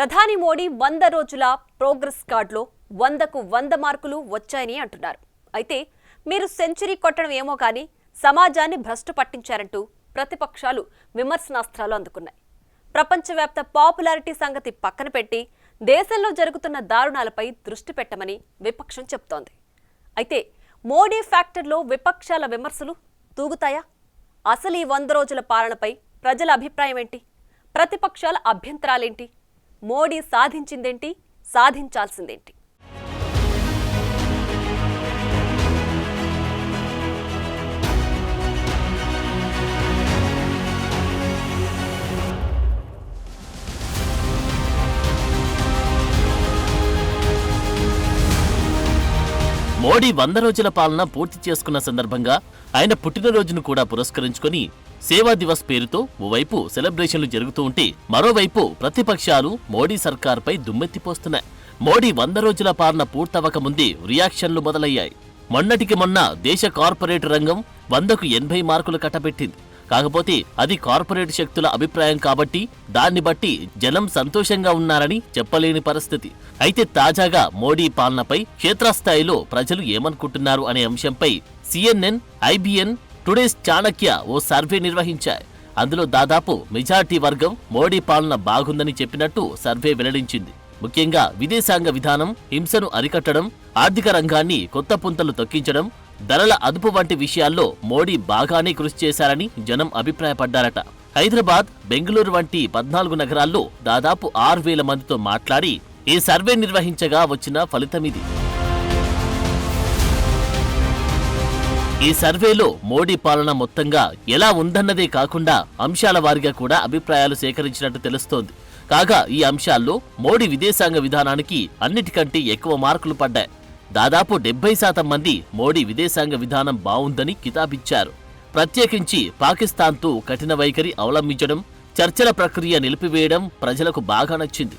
ప్రధాని మోడీ 100 రోజుల ప్రోగ్రెస్ కార్డులో 100కు 100 మార్కులు వచ్చాయని అంటున్నారు. అయితే మీరు సెంచరీ కొట్టడం ఏమో కానీ సమాజాన్ని భ్రష్టు పట్టించారంటూ ప్రతిపక్షాలు విమర్శనాస్త్రాలు అందుకున్నాయి. ప్రపంచవ్యాప్త పాపులారిటీ సంగతి పక్కన పెట్టి దేశంలో జరుగుతున్న దారుణాలపై దృష్టి పెట్టమని విపక్షం చెబుతోంది. అయితే మోడీ ఫ్యాక్టర్లో విపక్షాల విమర్శలు తూగుతాయా? అసలు ఈ 100 రోజుల పాలనపై ప్రజల అభిప్రాయం ఏంటి? ప్రతిపక్షాల అభ్యంతరాలేంటి? మోడీ సాధించిందేంటి? సాధించాల్సిందేంటి? మోడీ 100 రోజుల పాలన పూర్తి చేసుకున్న సందర్భంగా ఆయన పుట్టినరోజును కూడా పురస్కరించుకొని సేవా దివస్ పేరుతో ఓవైపు సెలబ్రేషన్లు జరుగుతూ ఉంటే మరోవైపు ప్రతిపక్షాలు మోడీ సర్కార్పై దుమ్మెత్తిపోస్తున్నాయి. మోడీ 100 రోజుల పాలన పూర్తవక ముందే రియాక్షన్లు మొదలయ్యాయి. మొన్నటికి మొన్న దేశ కార్పొరేట్ రంగం 100కు 80 మార్కులు కట్టబెట్టింది. కాకపోతే అది కార్పొరేట్ శక్తుల అభిప్రాయం కాబట్టి దాన్ని బట్టి జనం సంతోషంగా ఉన్నారని చెప్పలేని పరిస్థితి. అయితే తాజాగా మోడీ పాలనపై క్షేత్రస్థాయిలో ప్రజలు ఏమనుకుంటున్నారు అనే అంశంపై CNN, IBN, టుడేస్ చాణక్య ఓ సర్వే నిర్వహించాయి. అందులో దాదాపు మెజార్టీ వర్గం మోడీ పాలన బాగుందని చెప్పినట్టు సర్వే వెల్లడించింది. ముఖ్యంగా విదేశాంగ విధానం, హింసను అరికట్టడం, ఆర్థిక రంగాన్ని కొత్త పుంతలు తొక్కించడం, ధరల అదుపు వంటి విషయాల్లో మోడీ బాగానే కృషి చేశారని జనం అభిప్రాయపడ్డారట. హైదరాబాద్, బెంగళూరు వంటి 14 నగరాల్లో దాదాపు 6,000 మందితో మాట్లాడి ఈ సర్వే నిర్వహించగా వచ్చిన ఫలితమిది. ఈ సర్వేలో మోడీ పాలన మొత్తంగా ఎలా ఉందన్నదే కాకుండా అంశాల వారీగా కూడా అభిప్రాయాలు సేకరించినట్టు తెలుస్తోంది. కాగా ఈ అంశాల్లో మోడీ విదేశాంగ విధానానికి అన్నిటికంటే ఎక్కువ మార్కులు పడ్డాయి. దాదాపు 70% మంది మోడీ విదేశాంగ విధానం బావుందని కితాబిచ్చారు. ప్రత్యేకించి పాకిస్తాన్తో కఠిన వైఖరి అవలంబించడం, చర్చల ప్రక్రియ నిలిపివేయడం ప్రజలకు బాగా నచ్చింది.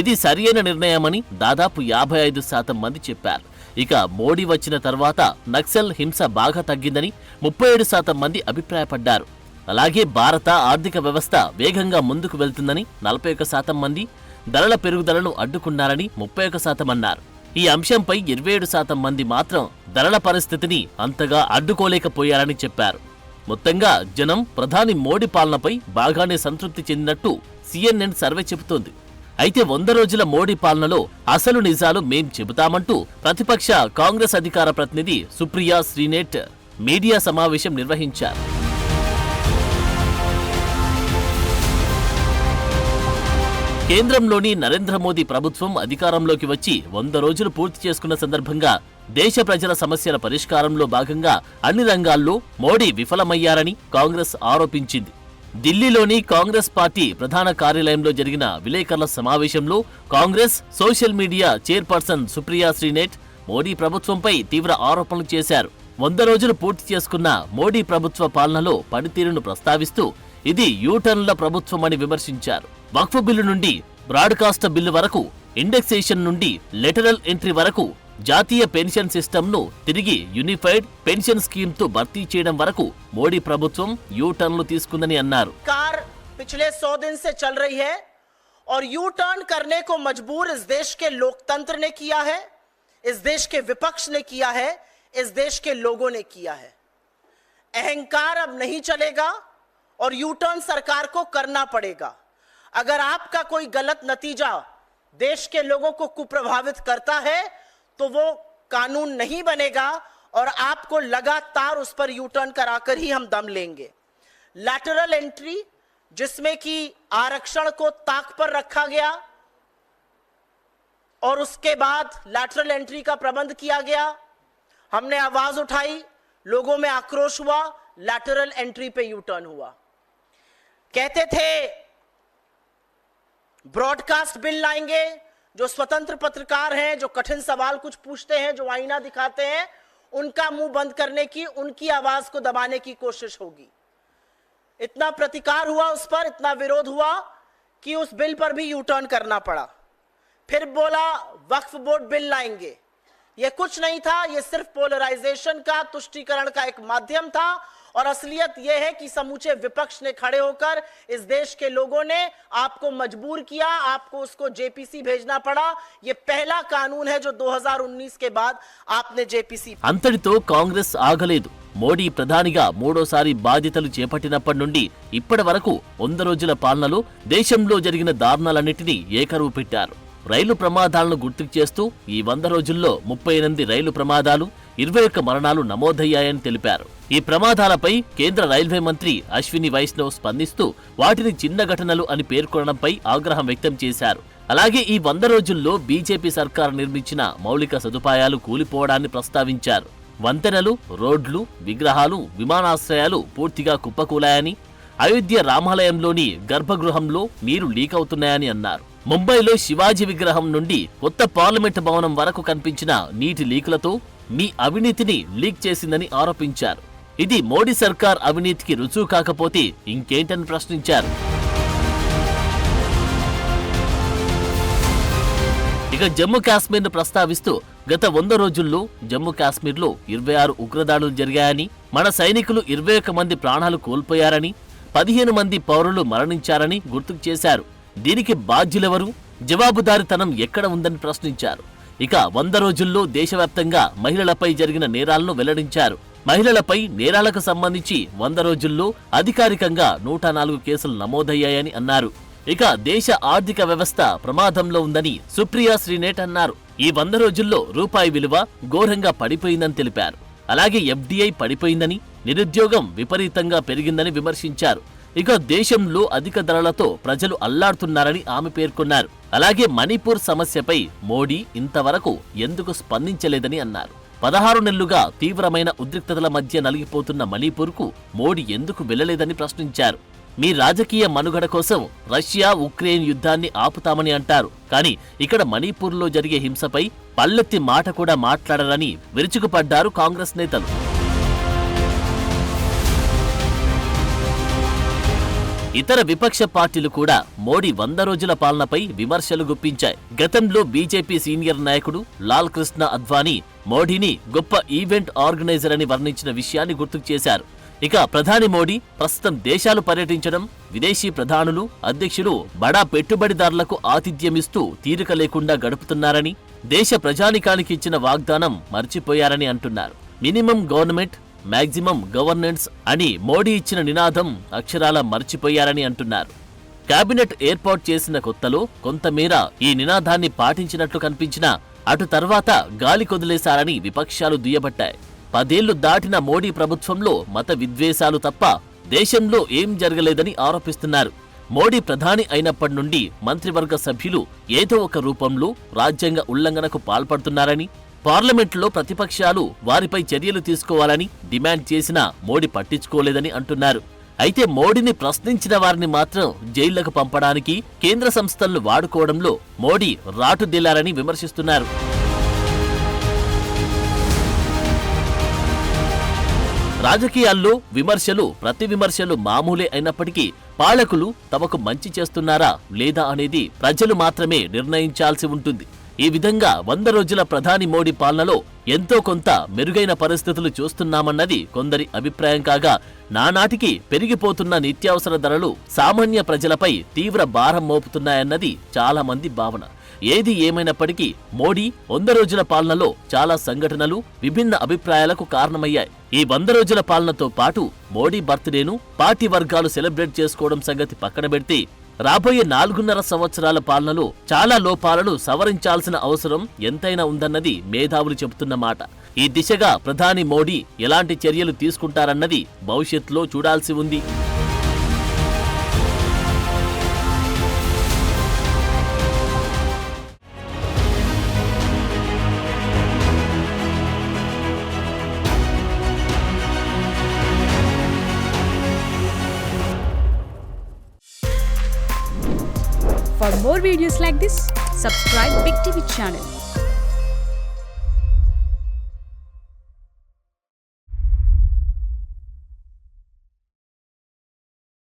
ఇది సరియైన నిర్ణయమని దాదాపు 55% మంది చెప్పారు. ఇక మోడీ వచ్చిన తర్వాత నక్సల్ హింస బాగా తగ్గిందని 37% మంది అభిప్రాయపడ్డారు. అలాగే భారత ఆర్థిక వ్యవస్థ వేగంగా ముందుకు వెళ్తుందని 41% మంది, ధరల పెరుగుదలను అడ్డుకున్నారని 31% అన్నారు. ఈ అంశంపై 27% మంది మాత్రం ధరల పరిస్థితిని అంతగా అడ్డుకోలేకపోయారని చెప్పారు. మొత్తంగా జనం ప్రధాని మోడీ పాలనపై బాగానే సంతృప్తి చెందినట్టు CNN సర్వే చెబుతోంది. అయితే 100 రోజుల మోడీ పాలనలో అసలు నిజాలు మేం చెబుతామంటూ ప్రతిపక్ష కాంగ్రెస్ అధికార ప్రతినిధి సుప్రియా శ్రీనేట్ మీడియా సమావేశం నిర్వహించారు. కేంద్రంలోని నరేంద్ర మోదీ ప్రభుత్వం అధికారంలోకి వచ్చి 100 రోజులు పూర్తి చేసుకున్న సందర్భంగా దేశ ప్రజల సమస్యల పరిష్కారంలో భాగంగా అన్ని రంగాల్లో మోడీ విఫలమయ్యారని కాంగ్రెస్ ఆరోపించింది. ఢిల్లీలోని కాంగ్రెస్ పార్టీ ప్రధాన కార్యాలయంలో జరిగిన విలేకరుల సమావేశంలో Congress social media chairperson Supriya Shrinate Modi ప్రభుత్వంపై తీవ్ర ఆరోపణలు చేశారు. 100 రోజులు పూర్తి చేసుకున్న మోడీ ప్రభుత్వ పాలనలో పనితీరును ప్రస్తావిస్తూ ఇది యూటర్న్ల ప్రభుత్వమని విమర్శించారు. వక్ఫ్ బిల్లు నుండి బ్రాడ్కాస్ట్ బిల్లు వరకు, ఇండెక్సేషన్ నుండి లెటరల్ ఎంట్రీ వరకు, జాతీయ పెన్షన్ సిస్టమ్ను తిరిగి యూనిఫైడ్ పెన్షన్ స్కీమ్ తో భర్తీ చేయడం వరకు మోడీ ప్రభుత్వం యూటర్న్లు తీసుకుందని అన్నారు. पिछले 100 दिन से चल रही है और यू टर्न करने को मजबूर इस देश के लोकतंत्र ने किया है, इस देश के विपक्ष ने किया है, इस देश के लोगों ने किया है. अहंकार अब नहीं चलेगा और यू टर्न सरकार को करना पड़ेगा. अगर आपका कोई गलत नतीजा देश के लोगों को कुप्रभावित करता है तो वो कानून नहीं बनेगा और आपको लगातार उस पर यू टर्न कराकर ही हम दम लेंगे. लैटरल एंट्री, जिसमें कि आरक्षण को ताक पर रखा गया और उसके बाद लैटरल एंट्री का प्रबंध किया गया, हमने आवाज उठाई, लोगों में आक्रोश हुआ, लैटरल एंट्री पे यू टर्न हुआ. कहते थे ब्रॉडकास्ट बिल लाएंगे, जो स्वतंत्र पत्रकार हैं, जो कठिन सवाल कुछ पूछते हैं, जो आईना दिखाते हैं, उनका मुंह बंद करने की, उनकी आवाज को दबाने की कोशिश होगी. इतना प्रतिकार हुआ उस पर, इतना विरोध हुआ कि उस बिल पर भी यू टर्न करना पड़ा. फिर बोला वक्फ बोर्ड बिल लाएंगे. ये कुछ नहीं था, ये सिर्फ पोलराइजेशन का, तुष्टीकरण का एक माध्यम था और असलियत यह है कि समूचे विपक्ष ने खड़े होकर इस देश के लोगों ने आपको मजबूर किया, आपको उसको जेपीसी भेजना पड़ा। ये पहला कानून है जो 2019 के बाद आपने जेपीसी। అంతటితో కాంగ్రెస్ ఆగలేదు. మోడీ ప్రధానిగా మూడోసారి బాధ్యతలు చేపట్టినప్పటి నుండి ఇప్పటి వరకు 100 రోజుల పాలనలో దేశంలో జరిగిన దారుణాలన్నింటినీ ఏకరువు పెట్టారు. రైలు ప్రమాదాలను గుర్తుకు చేస్తూ ఈ 100 రోజుల్లో 38 రైలు ప్రమాదాలు, 21 మరణాలు నమోదయ్యాయని తెలిపారు. ఈ ప్రమాదాలపై కేంద్ర రైల్వే మంత్రి అశ్విని వైష్ణవ్ స్పందిస్తూ వాటిని చిన్న ఘటనలు అని పేర్కొనడంపై ఆగ్రహం వ్యక్తం చేశారు. అలాగే ఈ 100 రోజుల్లో బీజేపీ సర్కారు నిర్మించిన మౌలిక సదుపాయాలు కూలిపోవడాన్ని ప్రస్తావించారు. వంతెనలు, రోడ్లు, విగ్రహాలు, విమానాశ్రయాలు పూర్తిగా కుప్పకూలాయని, అయోధ్య రామాలయంలోని గర్భగృహంలో నీరు లీక్ అవుతున్నాయని అన్నారు. ముంబైలో శివాజీ విగ్రహం నుండి కొత్త పార్లమెంట్ భవనం వరకు కనిపించిన నీటి లీకులతో మీ అవినీతిని లీక్ చేసిందని ఆరోపించారు. ఇది మోడీ సర్కార్ అవినీతికి రుజువు కాకపోతే ఇంకేంటని ప్రశ్నించారు. ఇక జమ్మూ కాశ్మీర్ను ప్రస్తావిస్తూ గత 100 రోజుల్లో జమ్మూ కాశ్మీర్లో 26 ఉగ్రదాడులు జరిగాయని, మన సైనికులు 21 మంది ప్రాణాలు కోల్పోయారని, 15 మంది పౌరులు మరణించారని గుర్తుకు చేశారు. దీనికి బాధ్యులెవరు, జవాబుదారీతనం ఎక్కడ ఉందని ప్రశ్నించారు. ఇక 100 రోజుల్లో దేశవ్యాప్తంగా మహిళలపై జరిగిన నేరాలను వెల్లడించారు. మహిళలపై నేరాలకు సంబంధించి 100 రోజుల్లో అధికారికంగా 104 కేసులు నమోదయ్యాయని అన్నారు. ఇక దేశ ఆర్థిక వ్యవస్థ ప్రమాదంలో ఉందని సుప్రియా శ్రీనేట్ అన్నారు. ఈ 100 రోజుల్లో రూపాయి విలువ ఘోరంగా పడిపోయిందని తెలిపారు. అలాగే ఎఫ్డీఐ పడిపోయిందని, నిరుద్యోగం విపరీతంగా పెరిగిందని విమర్శించారు. ఇక దేశంలో అధిక ధరలతో ప్రజలు అల్లాడుతున్నారని ఆమె పేర్కొన్నారు. అలాగే మణిపూర్ సమస్యపై మోడీ ఇంతవరకు ఎందుకు స్పందించలేదని అన్నారు. 16 నెలలుగా తీవ్రమైన ఉద్రిక్తతల మధ్య నలిగిపోతున్న మణిపూర్కు మోడీ ఎందుకు వెళ్లలేదని ప్రశ్నించారు. మీ రాజకీయ మనుగడ కోసం రష్యా ఉక్రెయిన్ యుద్ధాన్ని ఆపుతామని అంటారు, కానీ ఇక్కడ మణిపూర్లో జరిగే హింసపై పల్లెత్తి మాట కూడా మాట్లాడరని విరుచుకుపడ్డారు కాంగ్రెస్ నేతలు. ఇతర విపక్ష పార్టీలు కూడా మోడీ 100 రోజుల పాలనపై విమర్శలు గుప్పించాయి. గతంలో బీజేపీ సీనియర్ నాయకుడు లాల్ కృష్ణ అద్వానీ మోడీని గొప్ప ఈవెంట్ ఆర్గనైజర్ అని వర్ణించిన విషయాన్ని గుర్తుకు చేశారు. ఇక ప్రధాని మోడీ ప్రస్తుతం దేశాలు పర్యటించడం, విదేశీ ప్రధానులు, అధ్యక్షులు బడా పెట్టుబడిదారులకు ఆతిథ్యమిస్తూ తీరిక లేకుండా గడుపుతున్నారని, దేశ ప్రజానికానికి ఇచ్చిన వాగ్దానం మర్చిపోయారని అంటున్నారు. మినిమం గవర్నమెంట్, మాక్సిమం గవర్నెన్స్ అని మోడీ ఇచ్చిన నినాదం అక్షరాల మర్చిపోయారని అంటున్నారు. కేబినెట్ ఏర్పాటు చేసిన కొత్తలో కొంతమేర ఈ నినాదాన్ని పాటించినట్లు కనిపించినా అటు తర్వాత గాలి కొదిలేశారని విపక్షాలు దుయ్యబట్టాయి. 10 ఏళ్లు దాటిన మోడీ ప్రభుత్వంలో మత విద్వేషాలు తప్ప దేశంలో ఏం జరగలేదని ఆరోపిస్తున్నారు. మోడీ ప్రధాని అయినప్పటి నుండి మంత్రివర్గ సభ్యులు ఏదో ఒక రూపంలో రాజ్యాంగ ఉల్లంఘనకు పాల్పడుతున్నారని, పార్లమెంట్లో ప్రతిపక్షాలు వారిపై చర్యలు తీసుకోవాలని డిమాండ్ చేసినా మోడీ పట్టించుకోలేదని అంటున్నారు. అయితే మోడీని ప్రశ్నించిన వారిని మాత్రం జైళ్లకు పంపడానికి కేంద్ర సంస్థలను వాడుకోవడంలో మోడీ రాటుదేలారని విమర్శిస్తున్నారు. రాజకీయాల్లో విమర్శలు, ప్రతి విమర్శలు మామూలే అయినప్పటికీ పాలకులు తమకు మంచి చేస్తున్నారా లేదా అనేది ప్రజలు మాత్రమే నిర్ణయించాల్సి ఉంటుంది. ఈ విధంగా 100 రోజుల ప్రధాని మోడీ పాలనలో ఎంతో కొంత మెరుగైన పరిస్థితులు చూస్తున్నామన్నది కొందరి అభిప్రాయం కాగా, నానాటికి పెరిగిపోతున్న నిత్యావసర ధరలు సామాన్య ప్రజలపై తీవ్ర భారం మోపుతున్నాయన్నది చాలా మంది భావన. ఏది ఏమైనప్పటికీ మోడీ 100 రోజుల పాలనలో చాలా సంఘటనలు, విభిన్న అభిప్రాయాలకు కారణమయ్యాయి. ఈ 100 రోజుల పాలనతో పాటు మోడీ బర్త్డేను పార్టీ వర్గాలు సెలబ్రేట్ చేసుకోవడం సంగతి పక్కన పెడితే రాబోయే 4.5 సంవత్సరాల పాలనలో చాలా లోపాలను సవరించాల్సిన అవసరం ఎంతైనా ఉందన్నది మేధావులు చెబుతున్న మాట. ఈ దిశగా ప్రధాని మోడీ ఎలాంటి చర్యలు తీసుకుంటారన్నది భవిష్యత్తులో చూడాల్సి ఉంది. For more videos like this, subscribe Big TV channel.